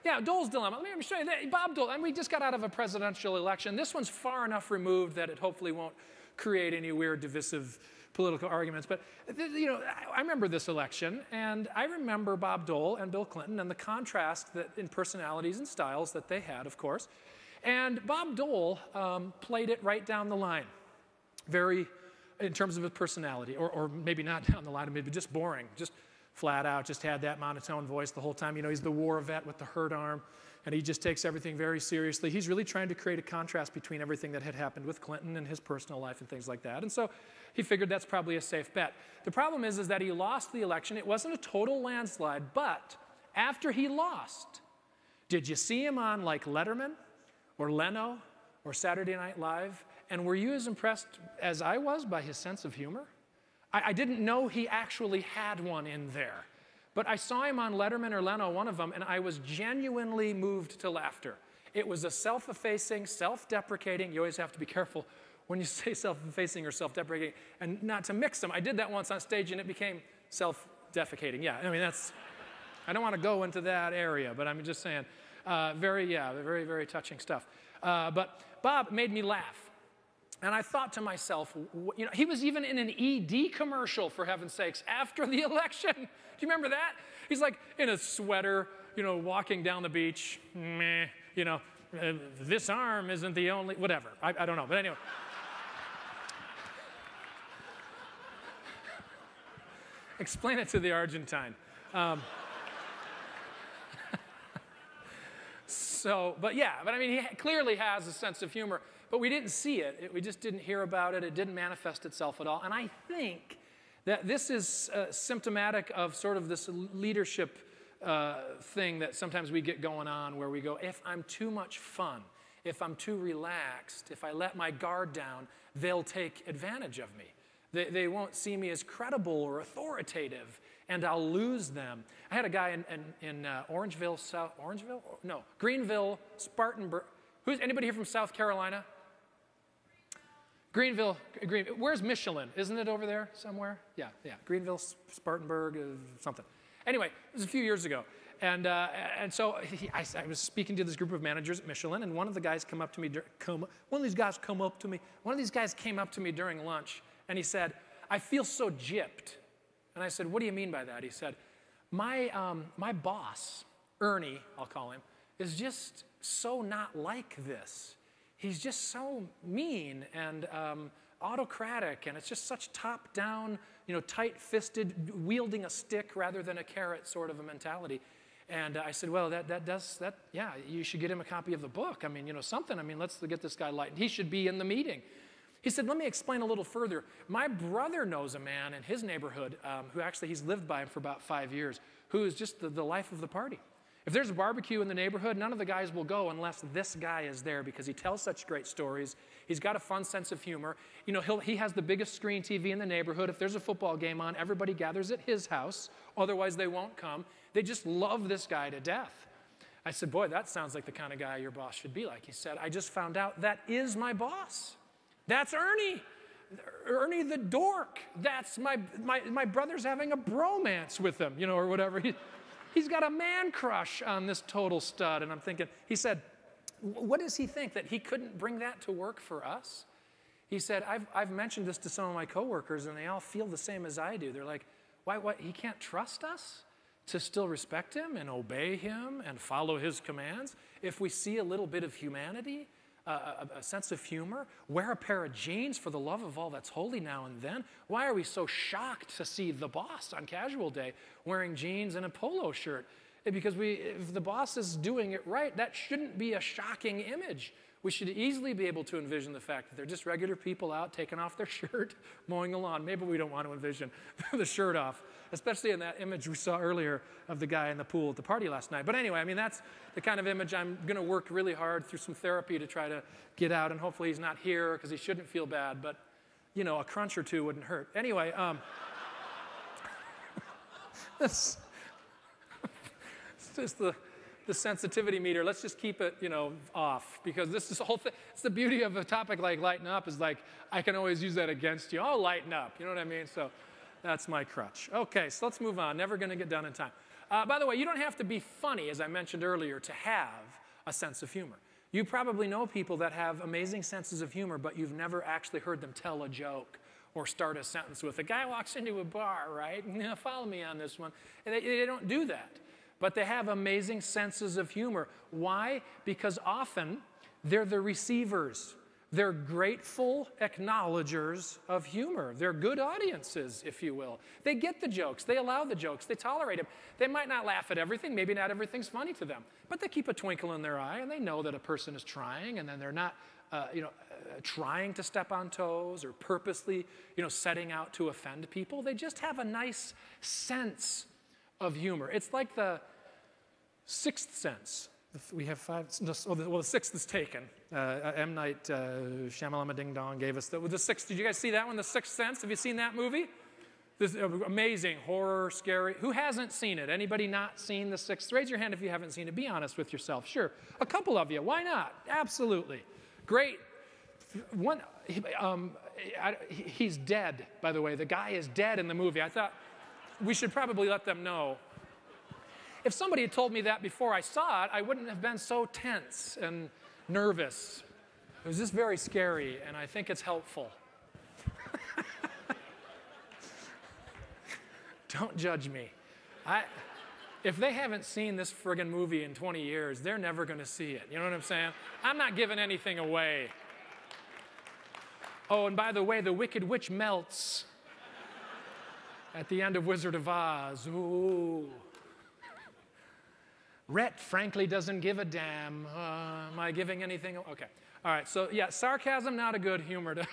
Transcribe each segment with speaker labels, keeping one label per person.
Speaker 1: Yeah, Dole's dilemma. Let me show you. Bob Dole, and we just got out of a presidential election. This one's far enough removed that it hopefully won't create any weird divisive political arguments. But I remember this election, and I remember Bob Dole and Bill Clinton and the contrast that in personalities and styles that they had, of course. And Bob Dole played it right down the line, in terms of his personality, or maybe not down the line, maybe just boring, just flat out, just had that monotone voice the whole time. He's the war vet with the hurt arm, and he just takes everything very seriously. He's really trying to create a contrast between everything that had happened with Clinton and his personal life and things like that. And so he figured that's probably a safe bet. The problem is that he lost the election. It wasn't a total landslide, but after he lost, did you see him on like Letterman or Leno or Saturday Night Live? And were you as impressed as I was by his sense of humor? I didn't know he actually had one in there. But I saw him on Letterman or Leno, one of them, and I was genuinely moved to laughter. It was a self-effacing, self-deprecating. You always have to be careful when you say self-effacing or self-deprecating, and not to mix them. I did that once on stage, and it became self-defecating. Yeah, I mean, I don't want to go into that area, but I'm just saying, very, very touching stuff. But Bob made me laugh. And I thought to myself, he was even in an ED commercial, for heaven's sakes, after the election. Do you remember that? He's like in a sweater, walking down the beach. Meh, this arm isn't the only, whatever. I don't know, but anyway. Explain it to the Argentine. But I mean, he clearly has a sense of humor. But we didn't see it. We just didn't hear about it. It didn't manifest itself at all. And I think that this is symptomatic of sort of this leadership thing that sometimes we get going on, where we go, if I'm too much fun, if I'm too relaxed, if I let my guard down, they'll take advantage of me. They won't see me as credible or authoritative, and I'll lose them. I had a guy in Greenville, Spartanburg. Anybody here from South Carolina? Greenville, where's Michelin? Isn't it over there somewhere? Yeah, Greenville, Spartanburg, something. Anyway, it was a few years ago. And so I was speaking to this group of managers at Michelin, and one of the guys came up to me during lunch, and he said, I feel so gypped. And I said, what do you mean by that? He said, my boss, Ernie, I'll call him, is just so not like this. He's just so mean and autocratic, and it's just such top-down, tight-fisted, wielding a stick rather than a carrot sort of a mentality. And I said, well, yeah, you should get him a copy of the book. I mean, something. I mean, let's get this guy lightened. He should be in the meeting. He said, let me explain a little further. My brother knows a man in his neighborhood who actually, he's lived by him for about 5 years, who is just the life of the party. If there's a barbecue in the neighborhood, none of the guys will go unless this guy is there, because he tells such great stories. He's got a fun sense of humor. He has the biggest screen TV in the neighborhood. If there's a football game on, everybody gathers at his house. Otherwise, they won't come. They just love this guy to death. I said, boy, that sounds like the kind of guy your boss should be like. He said, I just found out that is my boss. That's Ernie. Ernie the dork. That's my brother's having a bromance with him, or whatever. He's got a man crush on this total stud. And I'm thinking, he said, what does he think, that he couldn't bring that to work for us? He said, I've mentioned this to some of my coworkers, and they all feel the same as I do. They're like, why, he can't trust us to still respect him and obey him and follow his commands? If we see a little bit of humanity, a sense of humor, wear a pair of jeans for the love of all that's holy now and then. Why are we so shocked to see the boss on casual day wearing jeans and a polo shirt? Because if the boss is doing it right, that shouldn't be a shocking image. We should easily be able to envision the fact that they're just regular people out taking off their shirt, mowing the lawn. Maybe we don't want to envision the shirt off, especially in that image we saw earlier of the guy in the pool at the party last night. But anyway, I mean, that's the kind of image I'm going to work really hard through some therapy to try to get out, and hopefully he's not here because he shouldn't feel bad, but, a crunch or two wouldn't hurt. Anyway, it's just the sensitivity meter. Let's just keep it, off, because this is the whole thing. It's the beauty of a topic like lighten up, is like, I can always use that against you. Oh, lighten up. You know what I mean? So that's my crutch. Okay, so let's move on. Never going to get done in time. By the way, you don't have to be funny, as I mentioned earlier, to have a sense of humor. You probably know people that have amazing senses of humor, but you've never actually heard them tell a joke or start a sentence with, a guy walks into a bar, right? Follow me on this one. And they don't do that. But they have amazing senses of humor. Why? Because often they're the receivers. They're grateful acknowledgers of humor. They're good audiences, if you will. They get the jokes. They allow the jokes. They tolerate them. They might not laugh at everything. Maybe not everything's funny to them. But they keep a twinkle in their eye, and they know that a person is trying, and then they're not trying to step on toes or purposely setting out to offend people. They just have a nice sense of humor. It's like the sixth sense. We have five. Well, the sixth is taken. M. Night Shyamalama Ding Dong gave us the sixth. Did you guys see that one, The Sixth Sense? Have you seen that movie? This amazing horror, scary. Who hasn't seen it? Anybody not seen The Sixth? Raise your hand if you haven't seen it. Be honest with yourself. Sure, a couple of you. Why not? Absolutely, great. One. He's dead, by the way. The guy is dead in the movie. I thought we should probably let them know. If somebody had told me that before I saw it, I wouldn't have been so tense and nervous. It was just very scary, and I think it's helpful. Don't judge me. If they haven't seen this friggin' movie in 20 years, they're never going to see it. You know what I'm saying? I'm not giving anything away. Oh, and by the way, the Wicked Witch melts at the end of Wizard of Oz. Ooh. Rhett frankly doesn't give a damn. Am I giving anything? Okay. All right. So yeah, sarcasm, not a good humor to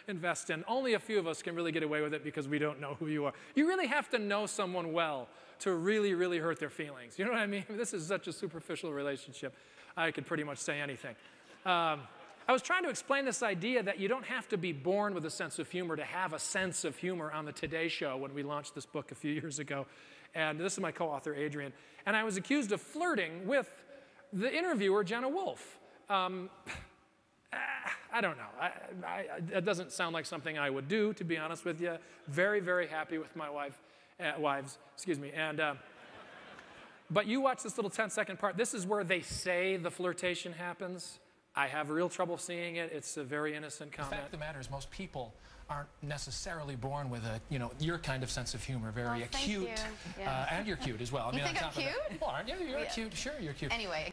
Speaker 1: invest in. Only a few of us can really get away with it because we don't know who you are. You really have to know someone well to really, really hurt their feelings. You know what I mean? This is such a superficial relationship. I could pretty much say anything. I was trying to explain this idea that you don't have to be born with a sense of humor to have a sense of humor on the Today Show when we launched this book a few years ago. And this is my co-author, Adrian. And I was accused of flirting with the interviewer, Jenna Wolfe. I don't know. It doesn't sound like something I would do, to be honest with you. Very, very happy with my wives. Excuse me. And, but you watch this little 10-second part. This is where they say the flirtation happens. I have real trouble seeing it. It's a very innocent comment.
Speaker 2: The fact of the matter is most people aren't necessarily born with a, your kind of sense of humor, very acute.
Speaker 3: Yeah.
Speaker 2: And you're cute as well.
Speaker 3: You think I'm cute?
Speaker 2: Well, aren't you? You're cute. Sure, you're cute.
Speaker 3: Anyway.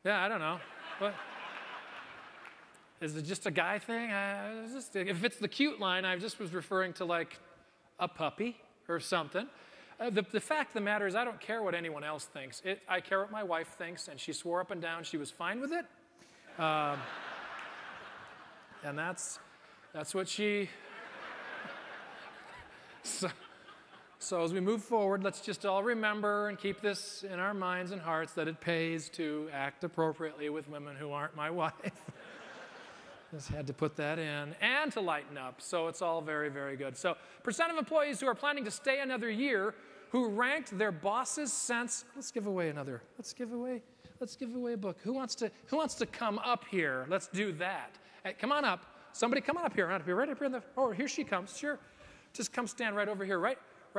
Speaker 1: Yeah, I don't know. What? Is it just a guy thing? If it's the cute line, I just was referring to like a puppy or something. The fact of the matter is I don't care what anyone else thinks. I care what my wife thinks, and she swore up and down she was fine with it. And that's what she... So as we move forward, let's just all remember and keep this in our minds and hearts that it pays to act appropriately with women who aren't my wife. Just had to put that in. And to lighten up. So it's all very, very good. So percent of employees who are planning to stay another year who ranked their boss's sense... Let's give away a book. Who wants to come up here? Let's do that. Hey, come on up. Somebody come on up here. Right up here in the... Oh, here she comes. Sure. Just come stand right over here, right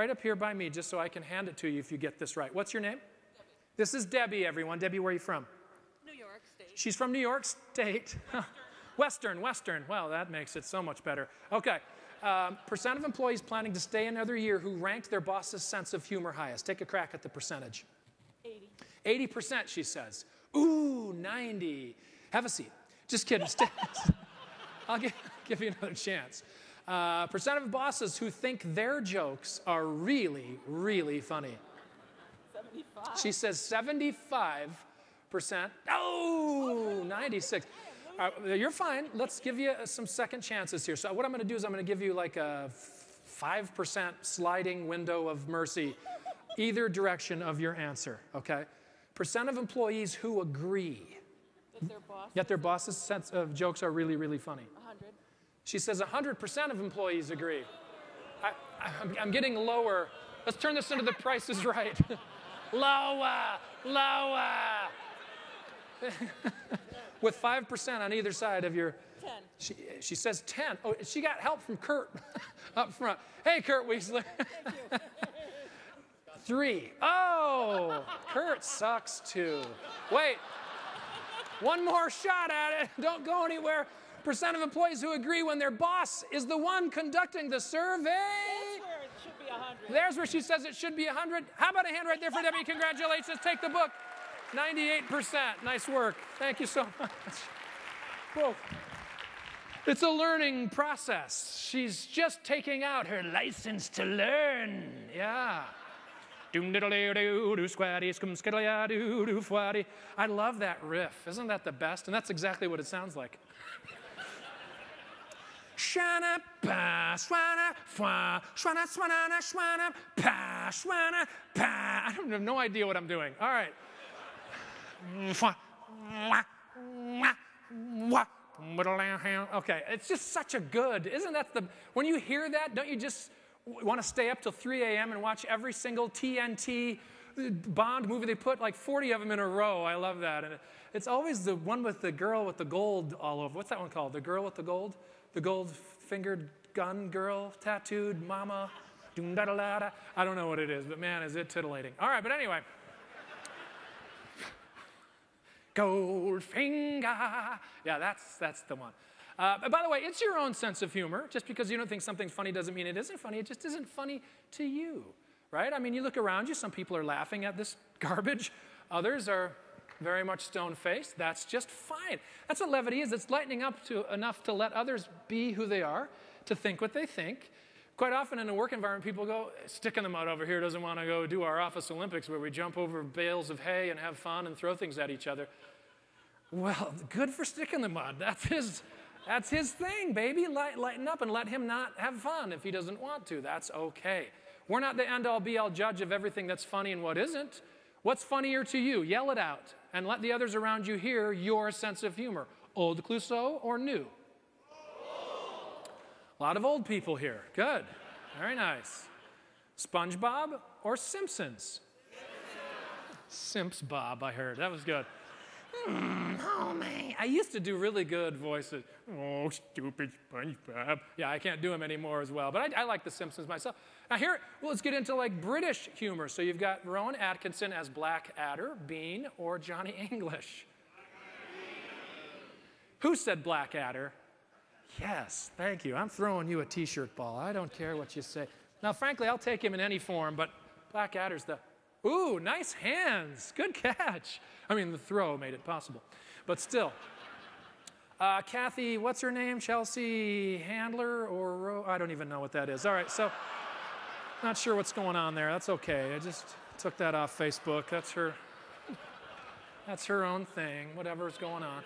Speaker 1: up here by me, just so I can hand it to you if you get this right. What's your name?
Speaker 4: Debbie.
Speaker 1: This is Debbie, everyone. Debbie, where are you from?
Speaker 4: New York State.
Speaker 1: She's from New York State. Western. Well, that makes it so much better. Okay. Percent of employees planning to stay another year who ranked their boss's sense of humor highest. Take a crack at the percentage.
Speaker 4: 80.
Speaker 1: 80%, she says. Ooh, 90. Have a seat. Just kidding. I'll give you another chance. Percent of bosses who think their jokes are really, really funny.
Speaker 4: 75.
Speaker 1: She says 75%. Oh, 96. You're fine. Let's give you some second chances here. So what I'm going to do is I'm going to give you like a 5% sliding window of mercy, either direction of your answer, okay? Percent of employees who agree that their boss's sense of jokes are really, really funny.
Speaker 4: 100.
Speaker 1: She says 100% of employees agree. I'm getting lower. Let's turn this into The Price is Right. Lower. With 5% on either side of your...
Speaker 4: 10.
Speaker 1: She says 10. Oh, she got help from Kurt up front. Hey, Kurt Weasley.
Speaker 4: Thank you.
Speaker 1: 3. Oh, Kurt sucks too. Wait, one more shot at it. Don't go anywhere. Percent of employees who agree when their boss is the one conducting the survey.
Speaker 4: That's where it should be 100.
Speaker 1: There's where she says it should be 100. How about a hand right there for Debbie? Congratulations. Take the book. 98%. Nice work. Thank you so much. Whoa. It's a learning process. She's just taking out her license to learn. Yeah. I love that riff. Isn't that the best? And that's exactly what it sounds like. I have no idea what I'm doing. All right. Okay, it's just such a good, isn't that when you hear that, don't you just want to stay up till 3 a.m. and watch every single TNT Bond movie? They put like 40 of them in a row. I love that. And it's always the one with the girl with the gold all over. What's that one called? The girl with the gold? The gold-fingered gun girl, tattooed mama. I don't know what it is, but man, is it titillating. All right, but anyway. Goldfinger. Yeah, that's the one. By the way, it's your own sense of humor. Just because you don't think something's funny doesn't mean it isn't funny. It just isn't funny to you, right? I mean, you look around you, some people are laughing at this garbage. Others are very much stone-faced. That's just fine. That's what levity is. It's lightening up enough to let others be who they are, to think what they think. Quite often in a work environment, people go, stick in the mud over here doesn't want to go do our office Olympics where we jump over bales of hay and have fun and throw things at each other. Well, good for stick in the mud. That's his thing, baby. Lighten up and let him not have fun if he doesn't want to. That's okay. We're not the end-all, be-all judge of everything that's funny and what isn't. What's funnier to you? Yell it out and let the others around you hear your sense of humor. Old Clouseau or new? A lot of old people here. Good. Very nice. SpongeBob or Simpsons? Simps Bob, I heard. That was good. Oh, man. I used to do really good voices. Oh, stupid SpongeBob. Yeah, I can't do them anymore as well. But I like The Simpsons myself. Now here, well, let's get into like British humor. So you've got Rowan Atkinson as Blackadder, Bean, or Johnny English. Who said Blackadder? Yes, thank you. I'm throwing you a t-shirt ball. I don't care what you say. Now, frankly, I'll take him in any form, but Blackadder's the... Ooh, nice hands. Good catch. I mean, the throw made it possible. But still. Kathy, what's her name? Chelsea Handler or... I don't even know what that is. All right, so... Not sure what's going on there. That's okay. I just took that off Facebook. That's her own thing, whatever's going on.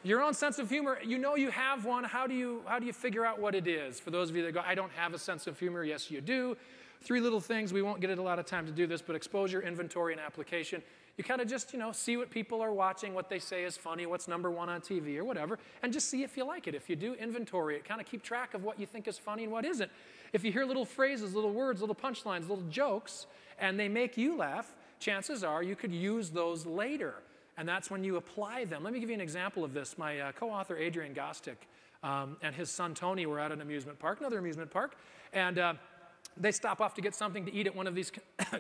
Speaker 1: Your own sense of humor, you know you have one. How do you figure out what it is? For those of you that go, I don't have a sense of humor, yes, you do. 3 little things. We won't get a lot of time to do this, but exposure, inventory, and application. You kind of just, see what people are watching, what they say is funny, what's #1 on TV or whatever, and just see if you like it. If you do, inventory it. Kind of keep track of what you think is funny and what isn't. If you hear little phrases, little words, little punchlines, little jokes, and they make you laugh, chances are you could use those later. And that's when you apply them. Let me give you an example of this. My co-author, Adrian Gostick, and his son, Tony, were at an amusement park, another amusement park, and they stop off to get something to eat at one of these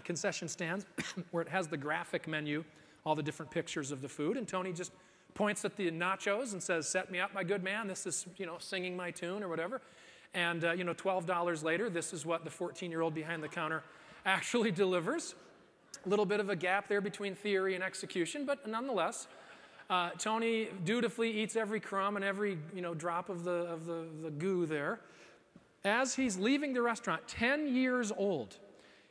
Speaker 1: concession stands where it has the graphic menu, all the different pictures of the food, and Tony just points at the nachos and says, set me up, my good man. This is, singing my tune or whatever. And, $12 later, this is what the 14-year-old behind the counter actually delivers. A little bit of a gap there between theory and execution, but nonetheless, Tony dutifully eats every crumb and every drop of the goo there. As he's leaving the restaurant, 10 years old,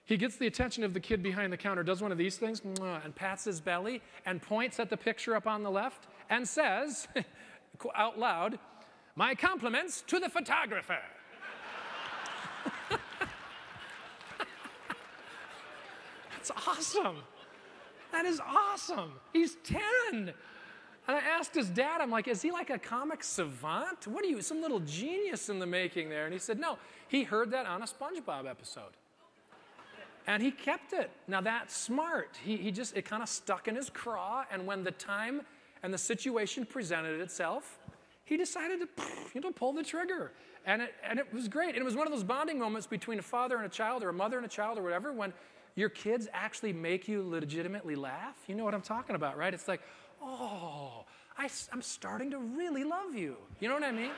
Speaker 1: he gets the attention of the kid behind the counter, does one of these things, and pats his belly and points at the picture up on the left and says, out loud, "My compliments to the photographer." That's awesome. That is awesome. He's 10. And I asked his dad, I'm like, is he like a comic savant? What are you, some little genius in the making there? And he said, no, he heard that on a SpongeBob episode. And he kept it. Now that's smart. It kind of stuck in his craw, and when the time and the situation presented itself, he decided to pull the trigger. And it was great. And it was one of those bonding moments between a father and a child or a mother and a child or whatever when your kids actually make you legitimately laugh. You know what I'm talking about, right? It's like, oh, I'm starting to really love you. You know what I mean?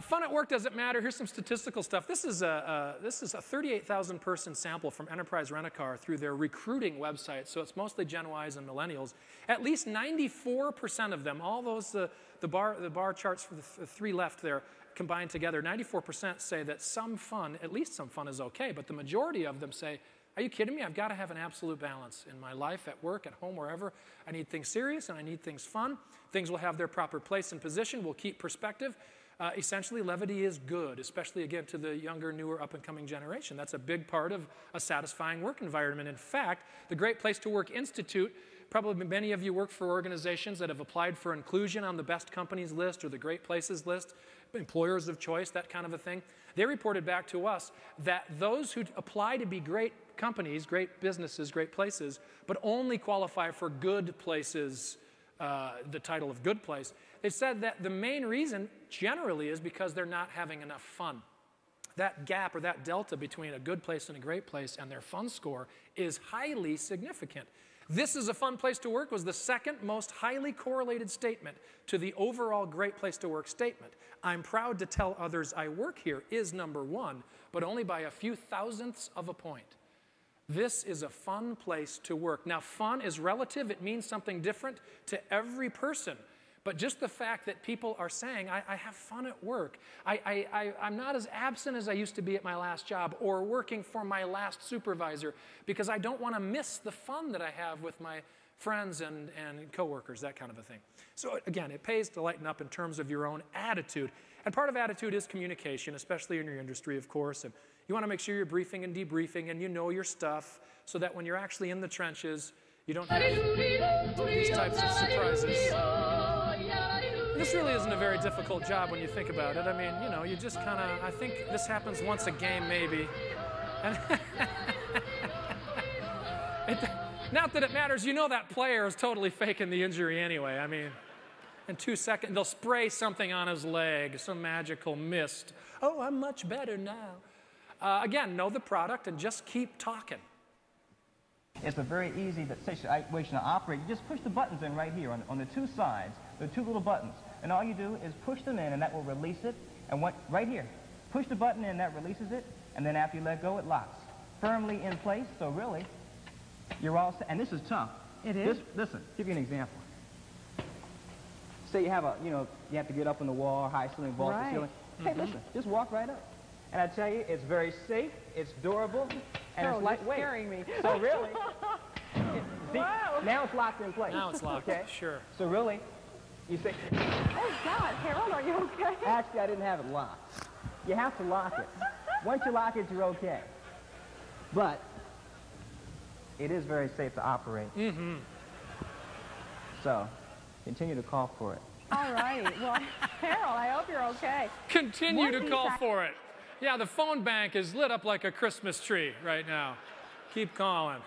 Speaker 1: Fun at work doesn't matter. Here's some statistical stuff. This is a 38,000 person sample from Enterprise Rent-A-Car through their recruiting website. So it's mostly Gen Ys and millennials. At least 94% of them, all those the bar charts for the three left there combined together, 94% say that at least some fun is okay. But the majority of them say, are you kidding me? I've got to have an absolute balance in my life, at work, at home, wherever. I need things serious and I need things fun. Things will have their proper place and position. We'll keep perspective. Essentially, levity is good, especially, again, to the younger, newer, up-and-coming generation. That's a big part of a satisfying work environment. In fact, the Great Place to Work Institute, probably many of you work for organizations that have applied for inclusion on the best companies list or the great places list, employers of choice, that kind of a thing. They reported back to us that those who apply to be great companies, great businesses, great places, but only qualify for good places, the title of good place, they said that the main reason generally is because they're not having enough fun. That gap or that delta between a good place and a great place and their fun score is highly significant. This is a fun place to work was the second most highly correlated statement to the overall great place to work statement. I'm proud to tell others I work here is number one, but only by a few thousandths of a point. This is a fun place to work. Now, fun is relative. It means something different to every person. But just the fact that people are saying, I have fun at work. I'm not as absent as I used to be at my last job or working for my last supervisor because I don't want to miss the fun that I have with my friends and coworkers, that kind of a thing. So again, it pays to lighten up in terms of your own attitude. And part of attitude is communication, especially in your industry, of course. And you want to make sure you're briefing and debriefing and you know your stuff so that when you're actually in the trenches, you don't have these types of surprises. This really isn't a very difficult job when you think about it. I mean, you know, you just kind of, I think this happens once a game maybe. And not that it matters, you know that player is totally faking the injury anyway. I mean, in 2 seconds, they'll spray something on his leg, some magical mist. Oh, I'm much better now. Again, know the product and just keep talking.
Speaker 3: It's a very easy situation to operate. You just push the buttons in right here on the two sides. There are two little buttons. And all you do is push them in, and that will release it. And right here, push the button in, that releases it. And then after you let go, it locks firmly in place. So really, you're all set. And this is tough.
Speaker 5: It is?
Speaker 3: Listen, give you an example. Say you have you have to get up on the wall, high ceiling, vault the ceiling. Hey, listen, just walk right up. And I tell you, it's very safe, it's durable, and it's lightweight.
Speaker 5: You're scaring me.
Speaker 3: So really,
Speaker 5: Wow.
Speaker 3: Now it's locked in place.
Speaker 1: Now it's locked,
Speaker 3: okay?
Speaker 1: Sure.
Speaker 3: So really, you say,
Speaker 5: Oh, God, Harold, are you okay?
Speaker 3: actually, I didn't have it locked. You have to lock it. Once you lock it, you're okay. But it is very safe to operate.
Speaker 1: Mm-hmm.
Speaker 3: So continue to call for it.
Speaker 5: All right. Well, Harold, I hope you're okay.
Speaker 1: Continue to
Speaker 5: One
Speaker 1: call
Speaker 5: feedback-
Speaker 1: for it. Yeah, the phone bank is lit up like a Christmas tree right now. Keep calling.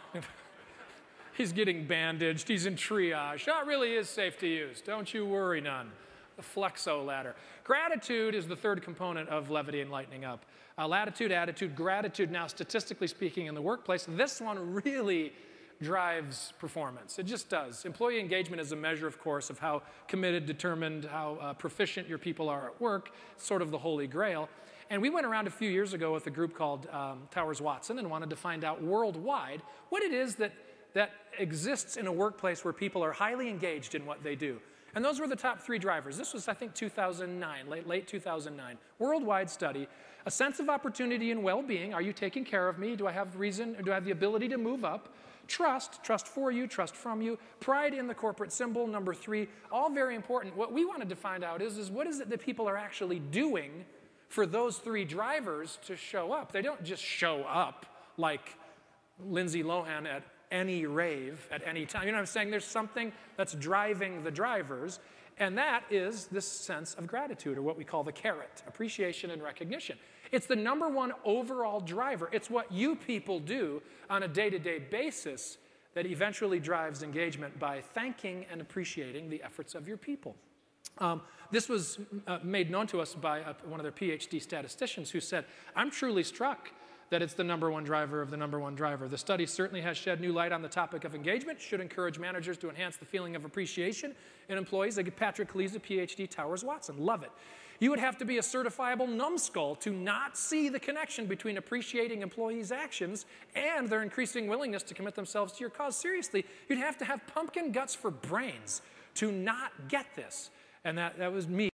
Speaker 1: He's getting bandaged. He's in triage. That really is safe to use. Don't you worry none. The Flexo ladder. Gratitude is the third component of levity and lightening up. Latitude, attitude, gratitude. Now, statistically speaking, in the workplace, this one really drives performance. It just does. Employee engagement is a measure, of course, of how committed, determined, how proficient your people are at work. It's sort of the holy grail. And we went around a few years ago with a group called Towers Watson and wanted to find out worldwide what it is that exists in a workplace where people are highly engaged in what they do. And those were the top three drivers. This was, I think, 2009, late 2009. Worldwide study. A sense of opportunity and well-being. Are you taking care of me? Do I have reason? Do I have the ability to move up? Trust for you, trust from you. Pride in the corporate symbol, number 3. All very important. What we wanted to find out is what is it that people are actually doing for those 3 drivers to show up? They don't just show up like Lindsay Lohan at any rave at any time. You know what I'm saying? There's something that's driving the drivers, and that is this sense of gratitude, or what we call the carrot, appreciation and recognition. It's the number 1 overall driver. It's what you people do on a day-to-day basis that eventually drives engagement by thanking and appreciating the efforts of your people. This was made known to us by one of their PhD statisticians who said, I'm truly struck that it's the #1 driver of the #1 driver. The study certainly has shed new light on the topic of engagement, should encourage managers to enhance the feeling of appreciation in employees. Like Patrick Kaliza, PhD, Towers Watson. Love it. You would have to be a certifiable numbskull to not see the connection between appreciating employees' actions and their increasing willingness to commit themselves to your cause. Seriously, you'd have to have pumpkin guts for brains to not get this. And that was me.